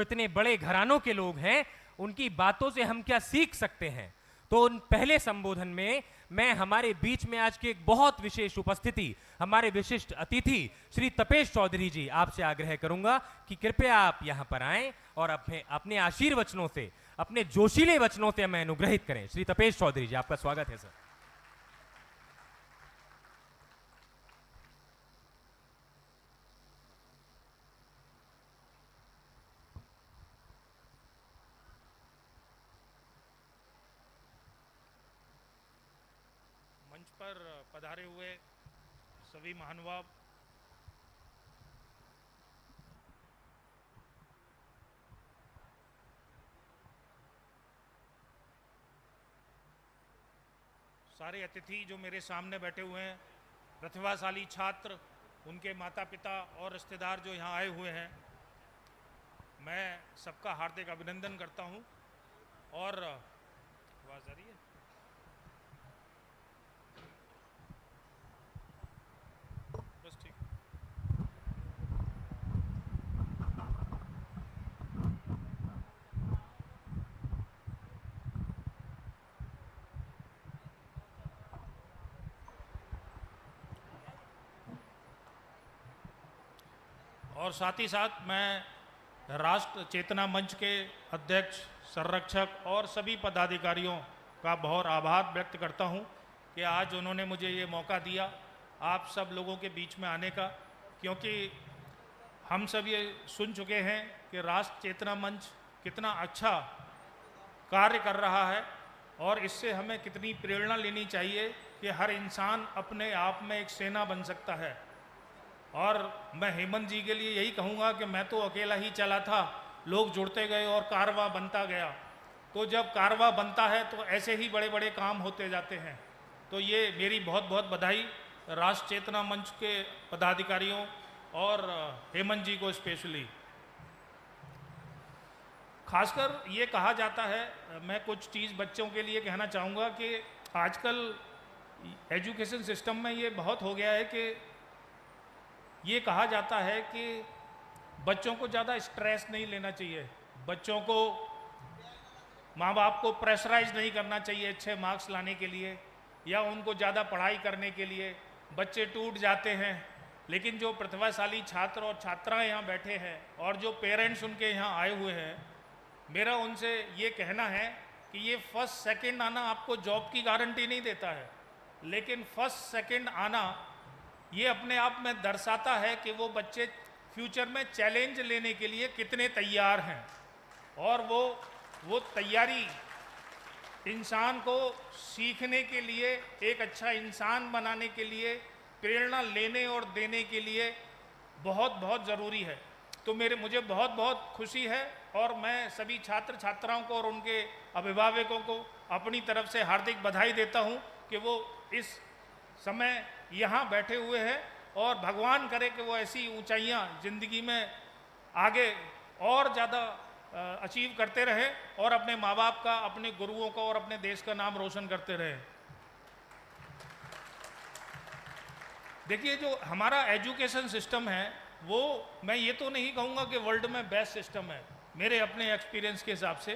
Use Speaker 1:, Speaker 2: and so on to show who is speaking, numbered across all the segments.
Speaker 1: इतने बड़े घरानों के लोग हैं, उनकी बातों से हम क्या सीख सकते हैं। तो उन पहले संबोधन में मैं हमारे बीच में आज की एक बहुत विशेष उपस्थिति, हमारे विशिष्ट अतिथि श्री तपेश चौधरी जी, आपसे आग्रह करूंगा कि कृपया आप यहां पर आएं और अपने आशीर्वचनों से, अपने जोशीले वचनों से हमें अनुग्रहित करें। श्री तपेश चौधरी जी, आपका स्वागत है सर।
Speaker 2: मंच पर पधारे हुए सभी महानुभाव, सारे अतिथि जो मेरे सामने बैठे हुए हैं, प्रतिभाशाली छात्र, उनके माता पिता और रिश्तेदार जो यहाँ आए हुए हैं, मैं सबका हार्दिक अभिनंदन करता हूँ। और आवाज़ आ रही है? बस ठीक। और साथ ही साथ मैं राष्ट्र चेतना मंच के अध्यक्ष, संरक्षक और सभी पदाधिकारियों का बहुत आभार व्यक्त करता हूं कि आज उन्होंने मुझे ये मौका दिया आप सब लोगों के बीच में आने का, क्योंकि हम सब ये सुन चुके हैं कि राष्ट्र चेतना मंच कितना अच्छा कार्य कर रहा है और इससे हमें कितनी प्रेरणा लेनी चाहिए कि हर इंसान अपने आप में एक सेना बन सकता है। और मैं हेमंत जी के लिए यही कहूँगा कि मैं तो अकेला ही चला था, लोग जुड़ते गए और कारवां बनता गया। तो जब कारवां बनता है तो ऐसे ही बड़े बड़े काम होते जाते हैं। तो ये मेरी बहुत बहुत बधाई राष्ट्र चेतना मंच के पदाधिकारियों और हेमंत जी को स्पेशली। खासकर ये कहा जाता है, मैं कुछ चीज़ बच्चों के लिए कहना चाहूँगा कि आजकल एजुकेशन सिस्टम में ये बहुत हो गया है कि ये कहा जाता है कि बच्चों को ज़्यादा स्ट्रेस नहीं लेना चाहिए, बच्चों को, माँ बाप को प्रेशराइज नहीं करना चाहिए अच्छे मार्क्स लाने के लिए या उनको ज़्यादा पढ़ाई करने के लिए। बच्चे टूट जाते हैं, लेकिन जो प्रतिभाशाली छात्र और छात्राएं यहाँ बैठे हैं और जो पेरेंट्स उनके यहाँ आए हुए हैं, मेरा उनसे ये कहना है कि ये फर्स्ट सेकंड आना आपको जॉब की गारंटी नहीं देता है, लेकिन फर्स्ट सेकंड आना ये अपने आप में दर्शाता है कि वो बच्चे फ्यूचर में चैलेंज लेने के लिए कितने तैयार हैं। और वो तैयारी इंसान को सीखने के लिए, एक अच्छा इंसान बनाने के लिए, प्रेरणा लेने और देने के लिए बहुत बहुत ज़रूरी है। तो मुझे बहुत बहुत खुशी है और मैं सभी छात्र छात्राओं को और उनके अभिभावकों को अपनी तरफ से हार्दिक बधाई देता हूं कि वो इस समय यहाँ बैठे हुए हैं और भगवान करे कि वो ऐसी ऊंचाइयाँ ज़िंदगी में आगे और ज़्यादा अचीव करते रहें और अपने माँ बाप का, अपने गुरुओं का और अपने देश का नाम रोशन करते रहें। देखिए, जो हमारा एजुकेशन सिस्टम है वो, मैं ये तो नहीं कहूँगा कि वर्ल्ड में बेस्ट सिस्टम है मेरे अपने एक्सपीरियंस के हिसाब से,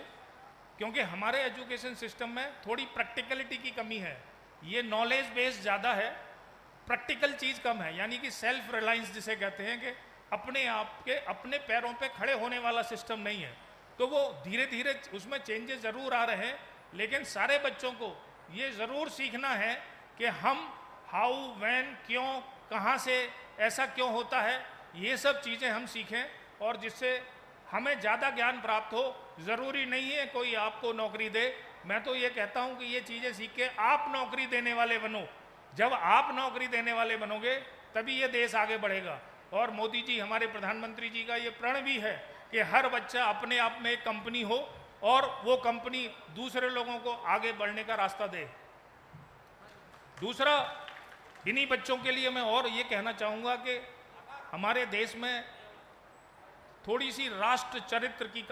Speaker 2: क्योंकि हमारे एजुकेशन सिस्टम में थोड़ी प्रैक्टिकलिटी की कमी है। ये नॉलेज बेस्ड ज़्यादा है, प्रैक्टिकल चीज़ कम है, यानी कि सेल्फ रिलायंस जिसे कहते हैं कि अपने आप के अपने पैरों पे खड़े होने वाला सिस्टम नहीं है। तो वो धीरे धीरे उसमें चेंजेस ज़रूर आ रहे हैं, लेकिन सारे बच्चों को ये ज़रूर सीखना है कि हम हाउ, व्हेन, क्यों, कहाँ से ऐसा क्यों होता है, ये सब चीज़ें हम सीखें और जिससे हमें ज़्यादा ज्ञान प्राप्त हो। ज़रूरी नहीं है कोई आपको नौकरी दे, मैं तो ये कहता हूँ कि ये चीज़ें सीख के आप नौकरी देने वाले बनो। जब आप नौकरी देने वाले बनोगे तभी ये देश आगे बढ़ेगा। और मोदी जी, हमारे प्रधानमंत्री जी का ये प्रण भी है कि हर बच्चा अपने आप में एक कंपनी हो और वो कंपनी दूसरे लोगों को आगे बढ़ने का रास्ता दे। दूसरा, इन्हीं बच्चों के लिए मैं और ये कहना चाहूँगा कि हमारे देश में थोड़ी सी राष्ट्र चरित्र की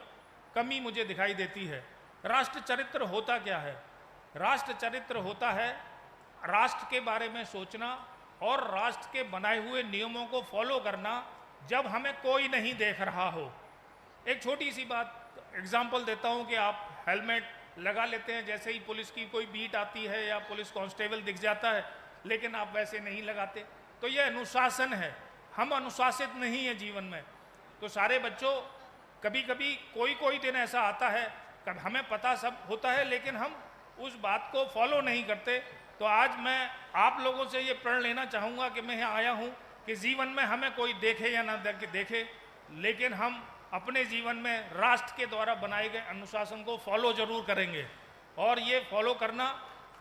Speaker 2: कमी मुझे दिखाई देती है। राष्ट्र चरित्र होता क्या है? राष्ट्र चरित्र होता है राष्ट्र के बारे में सोचना और राष्ट्र के बनाए हुए नियमों को फॉलो करना जब हमें कोई नहीं देख रहा हो। एक छोटी सी बात एग्जाम्पल देता हूं कि आप हेलमेट लगा लेते हैं जैसे ही पुलिस की कोई बीट आती है या पुलिस कांस्टेबल दिख जाता है, लेकिन आप वैसे नहीं लगाते। तो ये अनुशासन है, हम अनुशासित नहीं है जीवन में। तो सारे बच्चों, कभी कभी कोई कोई दिन ऐसा आता है, कब हमें पता सब होता है लेकिन हम उस बात को फॉलो नहीं करते। तो आज मैं आप लोगों से ये प्रण लेना चाहूँगा कि मैं यहाँ आया हूँ कि जीवन में हमें कोई देखे या ना देखे, लेकिन हम अपने जीवन में राष्ट्र के द्वारा बनाए गए अनुशासन को फॉलो जरूर करेंगे। और ये फॉलो करना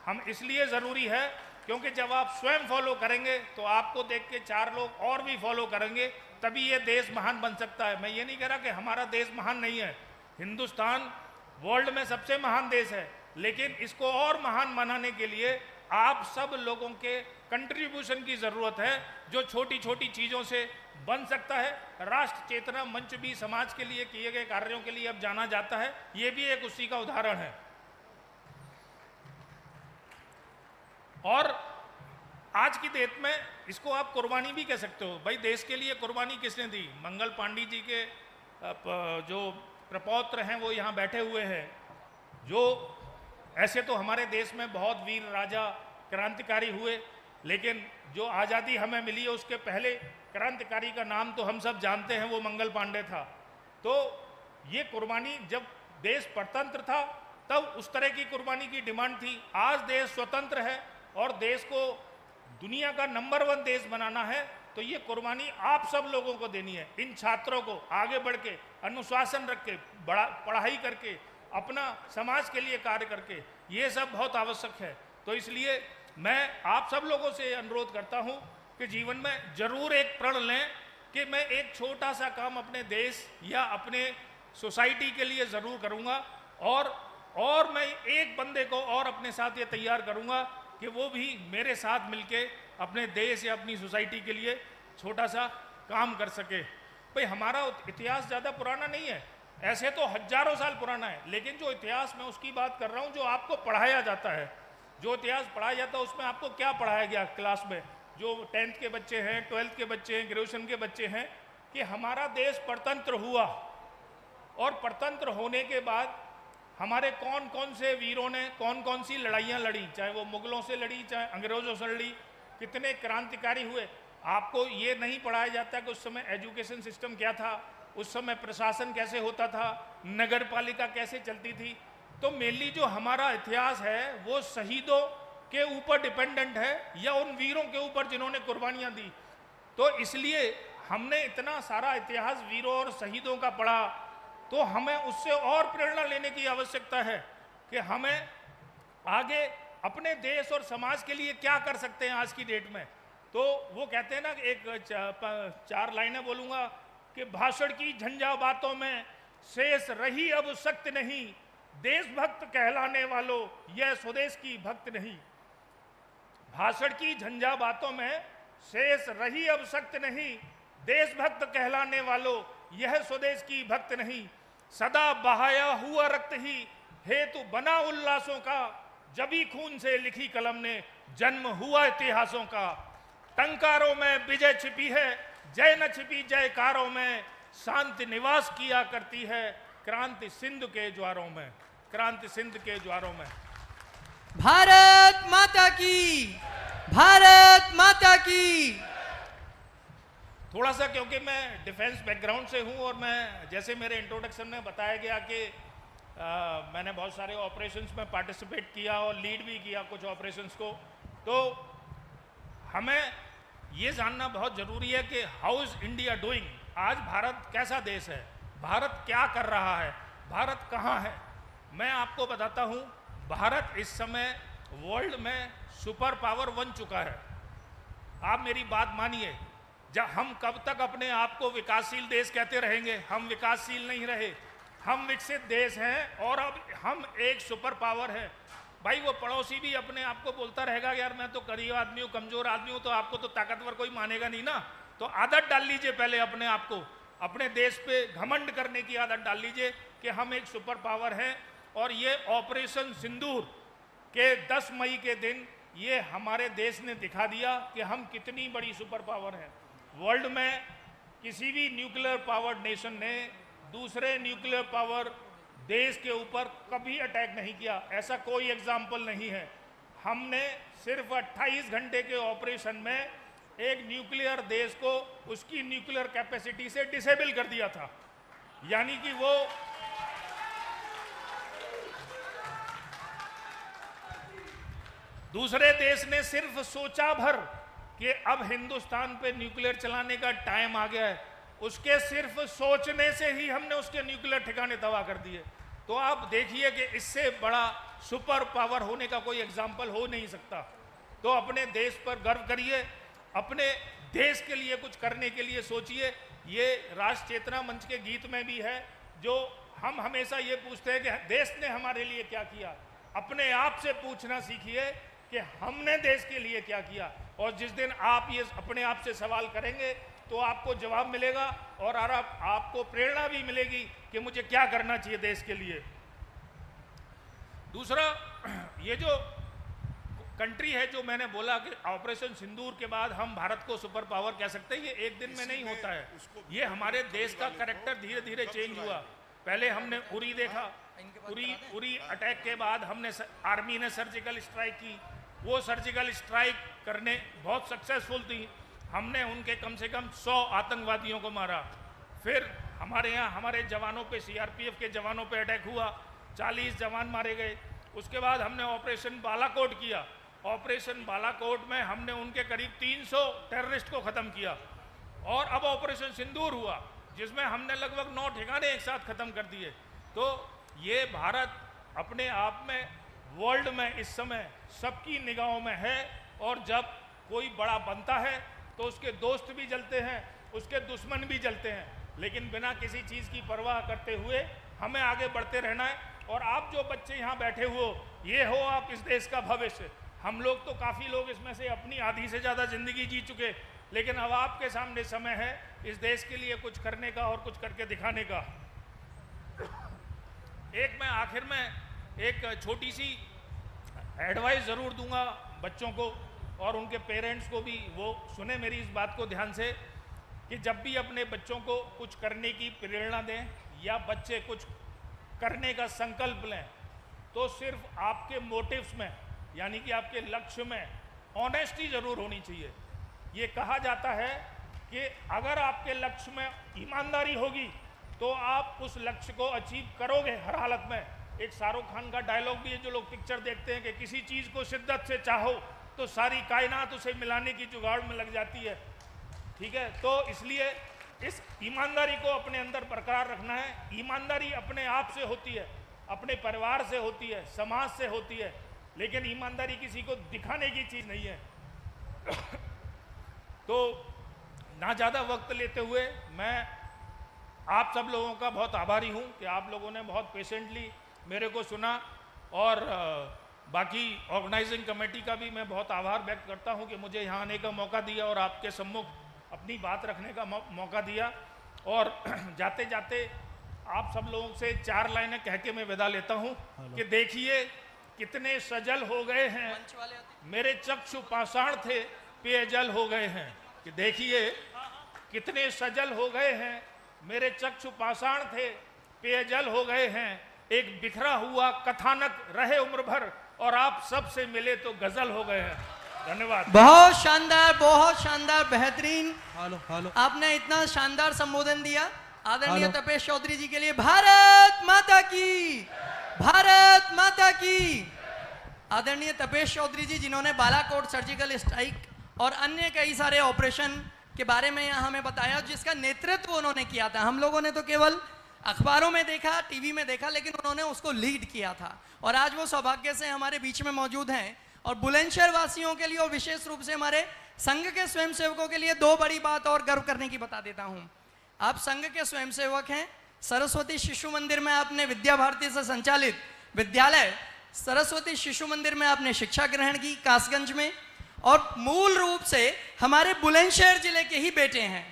Speaker 2: हम इसलिए ज़रूरी है क्योंकि जब आप स्वयं फॉलो करेंगे तो आपको देख के 4 लोग और भी फॉलो करेंगे, तभी ये देश महान बन सकता है। मैं ये नहीं कह रहा कि हमारा देश महान नहीं है, हिंदुस्तान वर्ल्ड में सबसे महान देश है, लेकिन इसको और महान बनाने के लिए आप सब लोगों के कंट्रीब्यूशन की ज़रूरत है, जो छोटी छोटी चीज़ों से बन सकता है। राष्ट्र चेतना मंच भी समाज के लिए किए गए कार्यों के लिए अब जाना जाता है, ये भी एक उसी का उदाहरण है। और आज की डेट में इसको आप कुर्बानी भी कह सकते हो। भाई देश के लिए कुर्बानी किसने दी? मंगल पांडे जी के जो प्रपौत्र हैं वो यहाँ बैठे हुए हैं। जो ऐसे तो हमारे देश में बहुत वीर राजा क्रांतिकारी हुए, लेकिन जो आज़ादी हमें मिली है उसके पहले क्रांतिकारी का नाम तो हम सब जानते हैं, वो मंगल पांडे था। तो ये कुर्बानी जब देश स्वतंत्र था तब उस तरह की कुर्बानी की डिमांड थी। आज देश स्वतंत्र है और देश को दुनिया का नंबर 1 देश बनाना है, तो ये कुर्बानी आप सब लोगों को देनी है। इन छात्रों को आगे बढ़ के अनुशासन रख के पढ़ाई करके अपना समाज के लिए कार्य करके, ये सब बहुत आवश्यक है। तो इसलिए मैं आप सब लोगों से अनुरोध करता हूं कि जीवन में जरूर एक प्रण लें कि मैं एक छोटा सा काम अपने देश या अपने सोसाइटी के लिए ज़रूर करूंगा, और मैं एक बंदे को और अपने साथ ये तैयार करूंगा कि वो भी मेरे साथ मिलके अपने देश या अपनी सोसाइटी के लिए छोटा सा काम कर सके। भाई हमारा इतिहास ज़्यादा पुराना नहीं है, ऐसे तो हजारों साल पुराना है, लेकिन जो इतिहास मैं उसकी बात कर रहा हूँ जो आपको पढ़ाया जाता है। जो इतिहास पढ़ाया जाता है उसमें आपको क्या पढ़ाया गया क्लास में? जो 10th के बच्चे हैं, 12th के बच्चे हैं, ग्रेजुएशन के बच्चे हैं, कि हमारा देश स्वतंत्र हुआ और स्वतंत्र होने के बाद हमारे कौन कौन से वीरों ने कौन कौन सी लड़ाइयाँ लड़ी, चाहे वो मुगलों से लड़ी चाहे अंग्रेज़ों से लड़ी, कितने क्रांतिकारी हुए। आपको ये नहीं पढ़ाया जाता कि उस समय एजुकेशन सिस्टम क्या था, उस समय प्रशासन कैसे होता था, नगर पालिका कैसे चलती थी। तो मेनली जो हमारा इतिहास है वो शहीदों के ऊपर डिपेंडेंट है या उन वीरों के ऊपर जिन्होंने कुर्बानियाँ दी। तो इसलिए हमने इतना सारा इतिहास वीरों और शहीदों का पढ़ा, तो हमें उससे और प्रेरणा लेने की आवश्यकता है कि हमें आगे अपने देश और समाज के लिए क्या कर सकते हैं आज की डेट में। तो वो कहते हैं ना, एक 4 लाइनें बोलूँगा कि भाषण की झंझा बातों में शेष रही अब सख्त नहीं, देशभक्त कहलाने वालों यह स्वदेश की भक्त नहीं। भाषण की झंझा बातों में शेष रही अब सख्त नहीं, देशभक्त कहलाने वालों यह स्वदेश की भक्त नहीं। सदा बहाया हुआ रक्त ही हेतु बना उल्लासों का, जबी खून से लिखी कलम ने जन्म हुआ इतिहासों का। टंकारों में विजय छिपी है, जय न छिपी जयकारों में, शांति निवास किया करती है क्रांति सिंधु के ज्वारों में, क्रांति सिंधु के ज्वारों में।
Speaker 3: भारत माता की, भारत माता की।
Speaker 2: थोड़ा सा क्योंकि मैं डिफेंस बैकग्राउंड से हूं और मैं, जैसे मेरे इंट्रोडक्शन में बताया गया कि मैंने बहुत सारे ऑपरेशंस में पार्टिसिपेट किया और लीड भी किया कुछ ऑपरेशंस को। तो हमें ये जानना बहुत ज़रूरी है कि हाउ इज़ इंडिया डूइंग। आज भारत कैसा देश है, भारत क्या कर रहा है, भारत कहाँ है। मैं आपको बताता हूँ, भारत इस समय वर्ल्ड में सुपर पावर बन चुका है। आप मेरी बात मानिए, जब हम कब तक अपने आप को विकासशील देश कहते रहेंगे? हम विकासशील नहीं रहे, हम विकसित देश हैं और अब हम एक सुपर पावर है। भाई वो पड़ोसी भी अपने आप को बोलता रहेगा यार मैं तो गरीब आदमी हूँ, कमजोर आदमी हूँ, तो आपको तो ताकतवर कोई मानेगा नहीं ना। तो आदत डाल लीजिए पहले अपने आप को, अपने देश पे घमंड करने की आदत डाल लीजिए कि हम एक सुपर पावर हैं। और ये ऑपरेशन सिंदूर के 10 मई के दिन ये हमारे देश ने दिखा दिया कि हम कितनी बड़ी सुपर पावर हैं। वर्ल्ड में किसी भी न्यूक्लियर पावर्ड नेशन ने दूसरे न्यूक्लियर पावर देश के ऊपर कभी अटैक नहीं किया, ऐसा कोई एग्जाम्पल नहीं है। हमने सिर्फ 28 घंटे के ऑपरेशन में एक न्यूक्लियर देश को उसकी न्यूक्लियर कैपेसिटी से डिसेबल कर दिया था, यानी कि वो दूसरे देश ने सिर्फ सोचा भर कि अब हिंदुस्तान पे न्यूक्लियर चलाने का टाइम आ गया है, उसके सिर्फ सोचने से ही हमने उसके न्यूक्लियर ठिकाने तबाह कर दिए। तो आप देखिए कि इससे बड़ा सुपर पावर होने का कोई एग्जाम्पल हो नहीं सकता। तो अपने देश पर गर्व करिए, अपने देश के लिए कुछ करने के लिए सोचिए। ये राष्ट्र चेतना मंच के गीत में भी है, जो हम हमेशा ये पूछते हैं कि देश ने हमारे लिए क्या किया। अपने आप से पूछना सीखिए कि हमने देश के लिए क्या किया, और जिस दिन आप ये अपने आप से सवाल करेंगे तो आपको जवाब मिलेगा और आपको प्रेरणा भी मिलेगी कि मुझे क्या करना चाहिए देश के लिए। दूसरा, ये जो कंट्री है, जो मैंने बोला कि ऑपरेशन सिंदूर के बाद हम भारत को सुपर पावर कह सकते हैं, ये एक दिन में नहीं होता है। ये हमारे देश का कैरेक्टर धीरे धीरे चेंज हुआ। पहले हमने उरी देखा, उरी अटैक के बाद हमने आर्मी ने सर्जिकल स्ट्राइक की, वो सर्जिकल स्ट्राइक करने बहुत सक्सेसफुल थी। हमने उनके कम से कम 100 आतंकवादियों को मारा। फिर हमारे यहाँ हमारे जवानों पे, सीआरपीएफ के जवानों पे अटैक हुआ, 40 जवान मारे गए। उसके बाद हमने ऑपरेशन बालाकोट किया। ऑपरेशन बालाकोट में हमने उनके करीब 300 टेररिस्ट को ख़त्म किया। और अब ऑपरेशन सिंदूर हुआ, जिसमें हमने लगभग 9 ठिकाने एक साथ ख़त्म कर दिए। तो ये भारत अपने आप में वर्ल्ड में इस समय सबकी निगाहों में है, और जब कोई बड़ा बनता है तो उसके दोस्त भी जलते हैं, उसके दुश्मन भी जलते हैं, लेकिन बिना किसी चीज़ की परवाह करते हुए हमें आगे बढ़ते रहना है। और आप जो बच्चे यहाँ बैठे हो, ये हो आप इस देश का भविष्य। हम लोग तो काफ़ी लोग इसमें से अपनी आधी से ज़्यादा ज़िंदगी जी चुके, लेकिन अब आपके सामने समय है इस देश के लिए कुछ करने का और कुछ करके दिखाने का। एक मैं आखिर में एक छोटी सी एडवाइस ज़रूर दूंगा बच्चों को और उनके पेरेंट्स को भी, वो सुने मेरी इस बात को ध्यान से, कि जब भी अपने बच्चों को कुछ करने की प्रेरणा दें या बच्चे कुछ करने का संकल्प लें, तो सिर्फ आपके मोटिव्स में, यानी कि आपके लक्ष्य में ऑनेस्टी ज़रूर होनी चाहिए। ये कहा जाता है कि अगर आपके लक्ष्य में ईमानदारी होगी तो आप उस लक्ष्य को अचीव करोगे हर हालत में। एक शाहरुख खान का डायलॉग भी है, जो लोग पिक्चर देखते हैं, कि किसी चीज़ को शिद्दत से चाहो तो सारी कायनात उसे मिलाने की जुगाड़ में लग जाती है। ठीक है, तो इसलिए इस ईमानदारी को अपने अंदर बरकरार रखना है। ईमानदारी अपने आप से होती है, अपने परिवार से होती है, समाज से होती है, लेकिन ईमानदारी किसी को दिखाने की चीज़ नहीं है। तो ना ज़्यादा वक्त लेते हुए मैं आप सब लोगों का बहुत आभारी हूँ कि आप लोगों ने बहुत पेशेंटली मेरे को सुना, और बाकी ऑर्गेनाइजिंग कमेटी का भी मैं बहुत आभार व्यक्त करता हूँ कि मुझे यहाँ आने का मौका दिया और आपके सम्मुख अपनी बात रखने का मौका दिया। और जाते जाते आप सब लोगों से 4 लाइनें कह के मैं विदा लेता हूँ कि देखिए कितने सजल हो गए हैं मेरे चक्षु पाषाण थे, पेयजल हो गए हैं। कि देखिए कितने सजल हो गए हैं मेरे चक्षु पाषाण थे, पेयजल हो गए हैं। एक बिखरा हुआ कथानक रहे उम्र भर, और आप सबसे मिले तो गजल हो गए हैं। धन्यवाद।
Speaker 3: बहुत शानदार, बेहतरीन। आपने इतना शानदार संबोधन दिया। आदरणीय तपेश चौधरी जी के लिए भारत माता की, भारत माता की। आदरणीय तपेश चौधरी जी, जिन्होंने बालाकोट सर्जिकल स्ट्राइक और अन्य कई सारे ऑपरेशन के बारे में यहाँ हमें बताया, जिसका नेतृत्व उन्होंने किया था। हम लोगों ने तो केवल अखबारों में देखा, टीवी में देखा, लेकिन उन्होंने उसको लीड किया था। और आज वो सौभाग्य से हमारे बीच में मौजूद हैं। और बुलंदशहर वासियों के लिए और विशेष रूप से हमारे संघ के स्वयंसेवकों के लिए 2 बड़ी बात और गर्व करने की बता देता हूँ। आप संघ के स्वयंसेवक हैं। सरस्वती शिशु मंदिर में आपने विद्या भारती से संचालित विद्यालय सरस्वती शिशु मंदिर में आपने शिक्षा ग्रहण की, कासगंज में। और मूल रूप से हमारे बुलंदशहर जिले के ही बेटे हैं।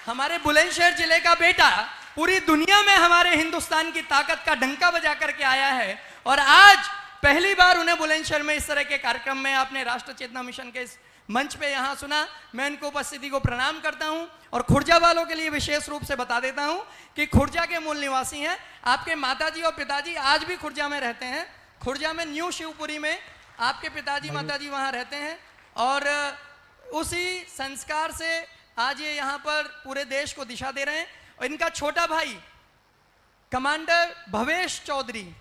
Speaker 3: हमारे बुलंदशहर जिले का बेटा पूरी दुनिया में हमारे हिंदुस्तान की ताकत का डंका बजा करके आया है। और आज पहली बार उन्हें बुलंदशहर में इस तरह के कार्यक्रम में आपने राष्ट्र चेतना मिशन के इस मंच पे यहाँ सुना, मैं इनको उपस्थिति को प्रणाम करता हूँ। और खुर्जा वालों के लिए विशेष रूप से बता देता हूँ कि खुर्जा के मूल निवासी हैं आपके माताजी और पिताजी, आज भी खुर्जा में रहते हैं। खुर्जा में न्यू शिवपुरी में आपके पिताजी माताजी वहाँ रहते हैं और उसी संस्कार से आज ये यहाँ पर पूरे देश को दिशा दे रहे हैं। और इनका छोटा भाई कमांडर भवेश चौधरी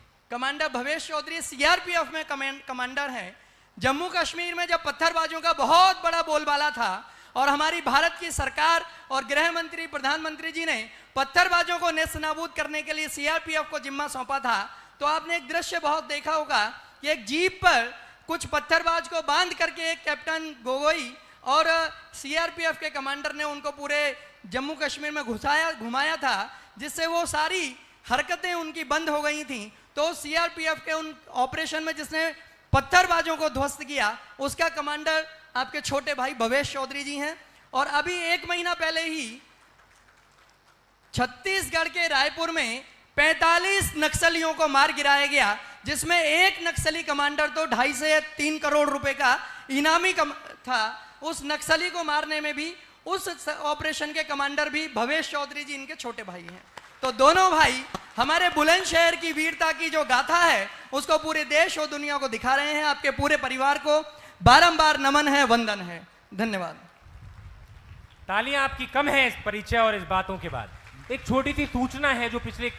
Speaker 3: सीआरपीएफ में कमांडर हैं। जम्मू कश्मीर में जब पत्थरबाजों का बहुत बड़ा बोलबाला था और हमारी भारत की सरकार और गृह मंत्री प्रधानमंत्री जी ने पत्थरबाजों को नेस्तनाबूद करने के लिए सीआरपीएफ को जिम्मा सौंपा था, तो आपने एक दृश्य बहुत देखा होगा कि एक जीप पर कुछ पत्थरबाज को बांध करके एक कैप्टन गोगोई और सीआरपीएफ के कमांडर ने उनको पूरे जम्मू कश्मीर में घुमाया था, जिससे वो सारी हरकतें उनकी बंद हो गई थी। तो सीआरपीएफ के उन ऑपरेशन में जिसने पत्थरबाजों को ध्वस्त किया, उसका कमांडर आपके छोटे भाई भवेश चौधरी जी हैं। और अभी 1 महीना पहले ही छत्तीसगढ़ के रायपुर में 45 नक्सलियों को मार गिराया गया, जिसमें एक नक्सली कमांडर तो 2.5 से 3 करोड़ रुपए का इनामी था। उस नक्सली को मारने में भी उस ऑपरेशन के कमांडर भी भवेश चौधरी जी इनके छोटे भाई हैं। तो दोनों भाई हमारे बुलंदशहर की वीरता की जो गाथा है उसको पूरे देश और दुनिया को दिखा रहे हैं। आपके पूरे परिवार को बारंबार नमन है, वंदन है। धन्यवाद।
Speaker 1: तालियां आपकी कम है इस परिचय और इस बातों के बाद। एक छोटी सी सूचना है जो पिछले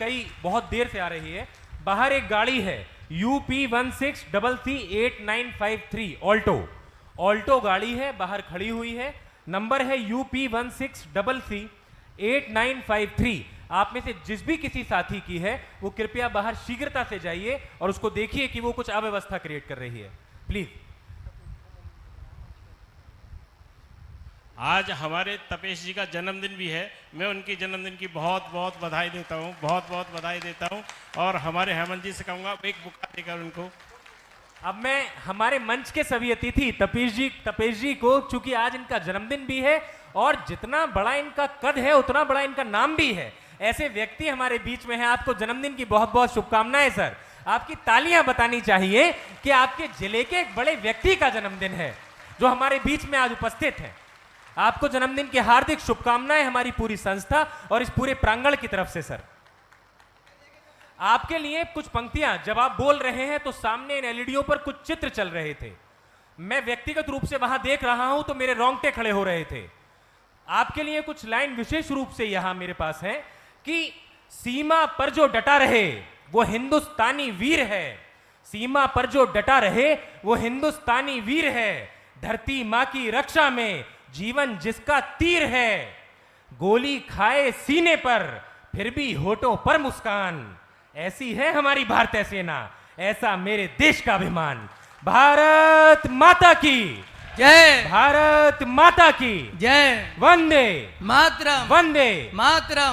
Speaker 1: बहुत देर से आ रही है। बाहर एक गाड़ी है UP16CC8953 ऑल्टो गाड़ी है, बाहर खड़ी हुई है। नंबर है UP16CC8953। आप में से जिस भी किसी साथी की है वो कृपया बाहर शीघ्रता से जाइए और उसको देखिए कि वो कुछ अव्यवस्था क्रिएट कर रही है, प्लीज।
Speaker 4: आज हमारे तपेश जी का जन्मदिन भी है। मैं उनकी जन्मदिन की बहुत बहुत बधाई देता हूँ, बहुत बहुत बधाई देता हूँ। और हमारे हेमंत जी से कहूँगा एक बुका देकर उनको।
Speaker 1: अब मैं हमारे मंच के सभी अतिथि तपेश जी को, चूंकि आज इनका जन्मदिन भी है और जितना बड़ा इनका कद है उतना बड़ा इनका नाम भी है, ऐसे व्यक्ति हमारे बीच में हैं। आपको जन्मदिन की बहुत बहुत शुभकामनाएं सर। आपकी तालियां बतानी चाहिए कि आपके जिले के एक बड़े व्यक्ति का जन्मदिन है जो हमारे बीच में आज उपस्थित है। आपको जन्मदिन की हार्दिक शुभकामनाएं हमारी पूरी संस्था और इस पूरे प्रांगण की तरफ से सर। आपके लिए कुछ पंक्तियां, जब आप बोल रहे हैं तो सामने इन एलईडीओ पर कुछ चित्र चल रहे थे। मैं व्यक्तिगत रूप से वहां देख रहा हूं तो मेरे रोंगटे खड़े हो रहे थे। आपके लिए कुछ लाइन विशेष रूप से यहां मेरे पास है कि सीमा पर जो डटा रहे वो हिंदुस्तानी वीर है। सीमा पर जो डटा रहे वो हिंदुस्तानी वीर है। धरती मां की रक्षा में जीवन जिसका तीर है। गोली खाए सीने पर फिर भी होठों पर मुस्कान। ऐसी है हमारी भारतीय सेना, ऐसा मेरे देश का अभिमान। भारत माता की
Speaker 3: जय,
Speaker 1: भारत माता की
Speaker 3: जय,
Speaker 1: वंदे
Speaker 3: मातरम,
Speaker 1: वंदे
Speaker 3: मातरम।